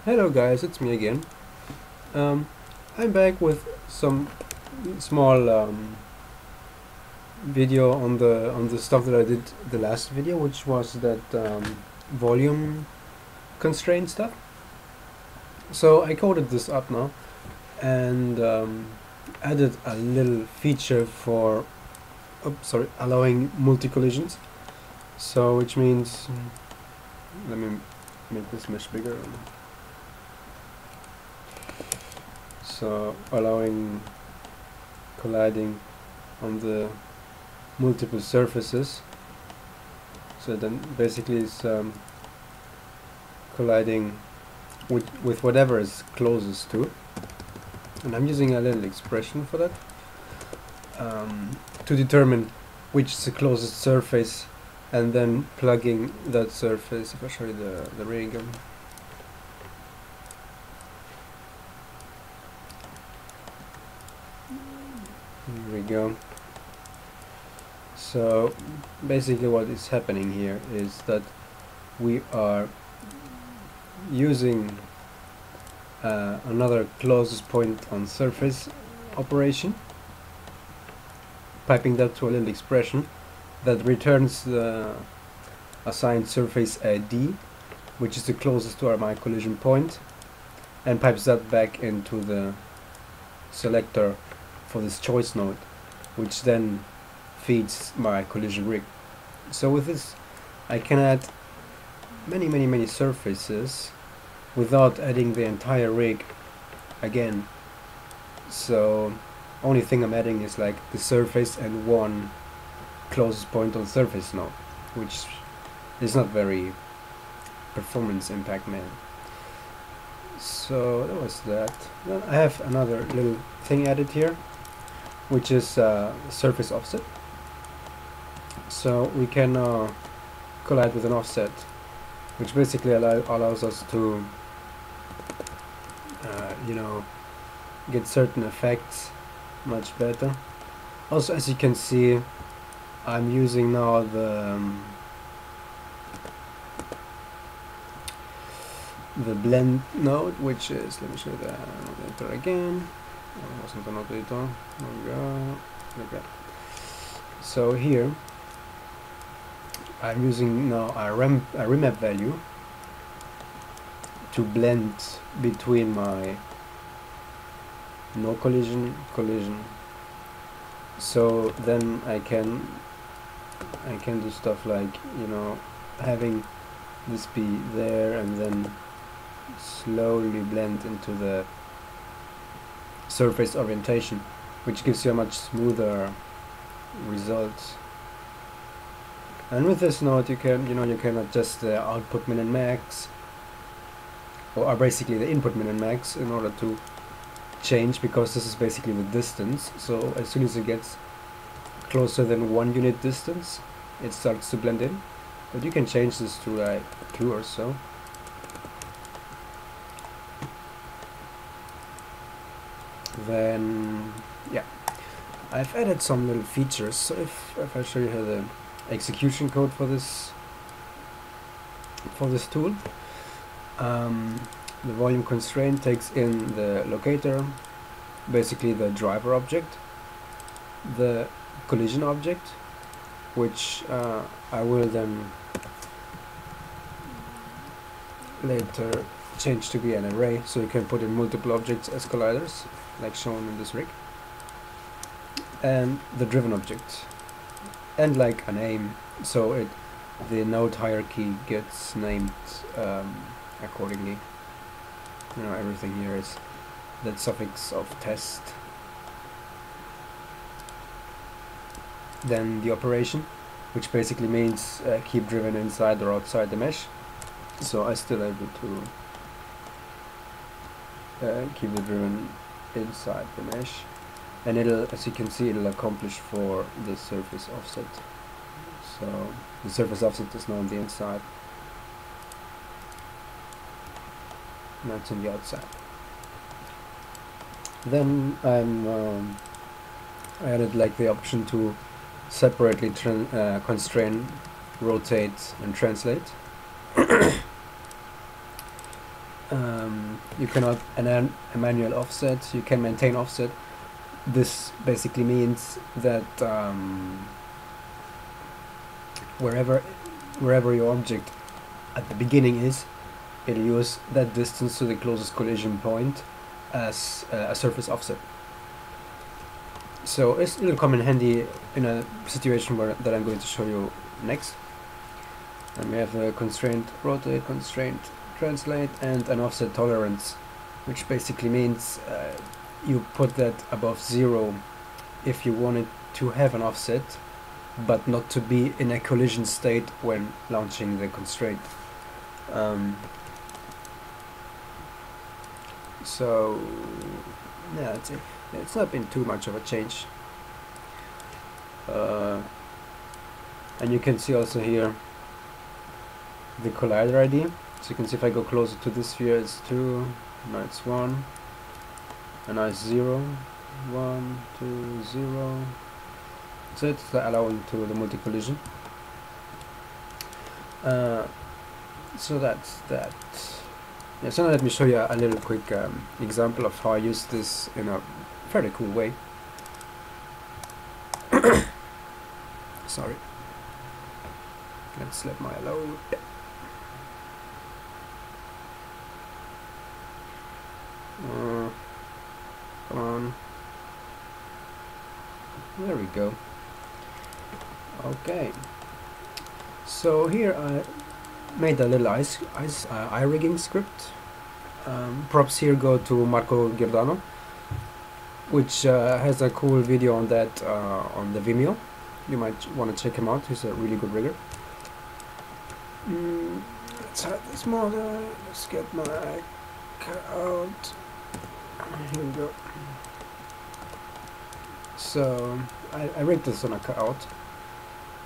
Hello guys, it's me again. I'm back with some small video on the stuff that I did the last video, which was that volume constraint stuff. So I coded this up now and added a little feature for allowing multi collisions. So which means let me make this mesh bigger. So allowing colliding on the multiple surfaces. So then basically it's colliding with whatever is closest to. And I'm using a little expression for that to determine which is the closest surface, and then plugging that surface. If I show you the rig. Here we go. So basically what is happening here is that we are using another closest point on surface operation, piping that to a little expression that returns the assigned surface ID, which is the closest to my collision point, and pipes that back into the selector for this choice node, which then feeds my collision rig. So with this I can add many surfaces without adding the entire rig again. So only thing I'm adding is like the surface and one closest point on surface node, which is not very performance impact man. So that was that. Then I have another little thing added here, which is surface offset. So we can collide with an offset, which basically allows us to get certain effects much better. Also, as you can see, I'm using now the blend node, which is, let me show you the editor again. Oh, wasn't an editor. There we go. Okay. So here I'm using now a remap value to blend between my no collision. So then I can do stuff like, having this be there and then slowly blend into the surface orientation, which gives you a much smoother result. And with this node you can adjust the output min and max, or basically the input min and max, in order to change, because this is basically the distance. So as soon as it gets closer than 1 unit distance, it starts to blend in. But you can change this to like 2 or so. Then yeah, I've added some little features. So if I show you here the execution code for this tool, the volume constraint takes in the locator, basically the driver object, the collision object, which I will then later change to be an array, so you can put in multiple objects as colliders, like shown in this rig, and the driven object, and like a name, so the node hierarchy gets named accordingly. Everything here is that suffix of test. Then the operation, which basically means keep driven inside or outside the mesh. So I still able to keep the driven inside the mesh, and it'll, as you can see, it'll accomplish for the surface offset. So the surface offset is now on the inside, now it's on the outside. Then I added like the option to separately constrain, rotate and translate. You cannot enable a manual offset. You can maintain offset. This basically means that wherever your object at the beginning is, it'll use that distance to the closest collision point as a surface offset. So it'll come in handy in a situation that I'm going to show you next. And we have a constraint rotate, constraint translate, and an offset tolerance, which basically means you put that above 0 if you wanted to have an offset, but not to be in a collision state when launching the constraint. So yeah, it's not been too much of a change. And you can see also here the collider ID. So you can see if I go closer to this sphere, it's 2, now it's 1, and now it's 0, 1, 2, 0. So it's allowing to the multi-collision. So that's that. Yeah, so now let me show you a little quick example of how I use this in a fairly cool way. Sorry. Let's let my load. Come on. There we go. Okay. So here I made a little eye rigging script. Props here go to Marco Giordano, which has a cool video on that on the Vimeo. You might want to check him out. He's a really good rigger. Let's have this model. Let's get my out. Here we go. So I rigged this on a cutout.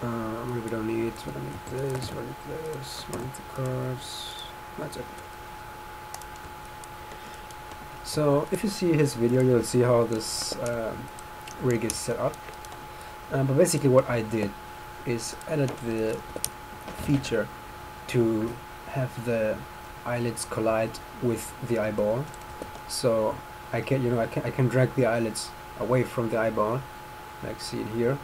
We don't need this, we don't need this, we don't need the curves. That's it. So if you see his video, you'll see how this rig is set up. But basically what I did is added the feature to have the eyelids collide with the eyeball. So I can drag the eyelids away from the eyeball, like see it here,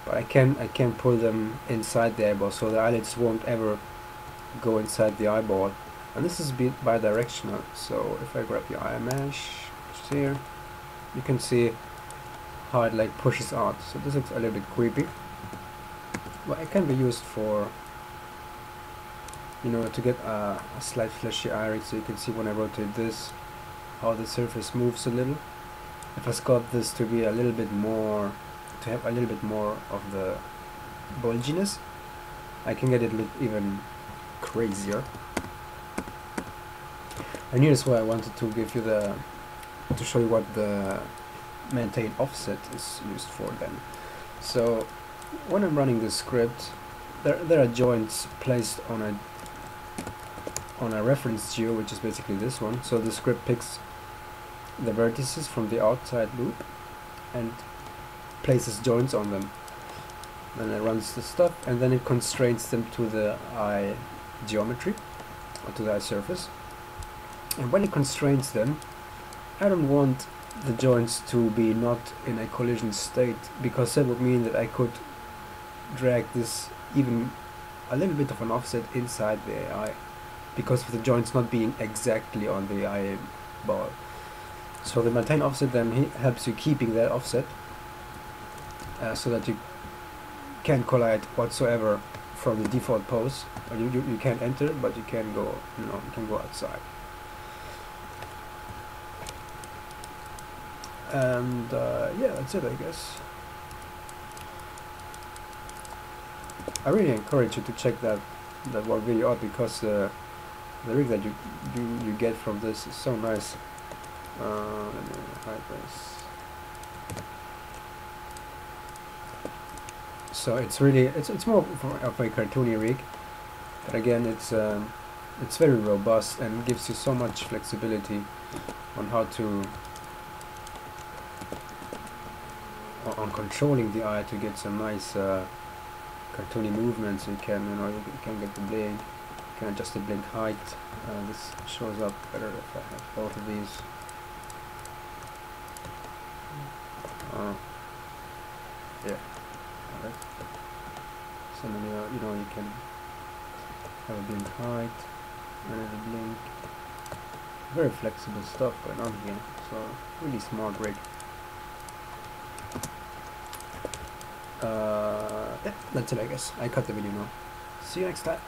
but I can pull them inside the eyeball, so the eyelids won't ever go inside the eyeball. And this is bi-directional. So if I grab the eye mesh, which is here, you can see how it like pushes out. So this looks a little bit creepy, but it can be used for, you know, to get a slight fleshy eye rig. So you can see when I rotate this, how the surface moves a little. If I sculpt this to be a little bit more, to have a little bit more of the bulginess, I can get it look even crazier. And here's why I wanted to give you to show you what the maintain offset is used for then. So when I'm running this script, there are joints placed on a reference geo, which is basically this one. So the script picks the vertices from the outside loop and places joints on them. Then it runs the stuff, and then it constrains them to the eye geometry, or to the eye surface. And when it constrains them, I don't want the joints to be not in a collision state, because that would mean that I could drag this even a little bit of an offset inside the eye, because of the joints not being exactly on the eyeball. So the maintain offset then helps you keeping that offset, so that you can collide whatsoever from the default pose. Or you can't enter, but you can go, you can go outside. And yeah, that's it, I guess. I really encourage you to check that one video out, because the rig that you get from this is so nice. Let me hide this. So it's really it's more of a cartoony rig, but again it's very robust and gives you so much flexibility on how to on controlling the eye to get some nice cartoony movements. You can you can get the bling. You can adjust the blink height. This shows up better if I have both of these. Yeah. Alright. So then you know you can have a blink height, another blink. Very flexible stuff going on here. So really smart rig. Yeah, that's it I guess. I cut the video now. See you next time.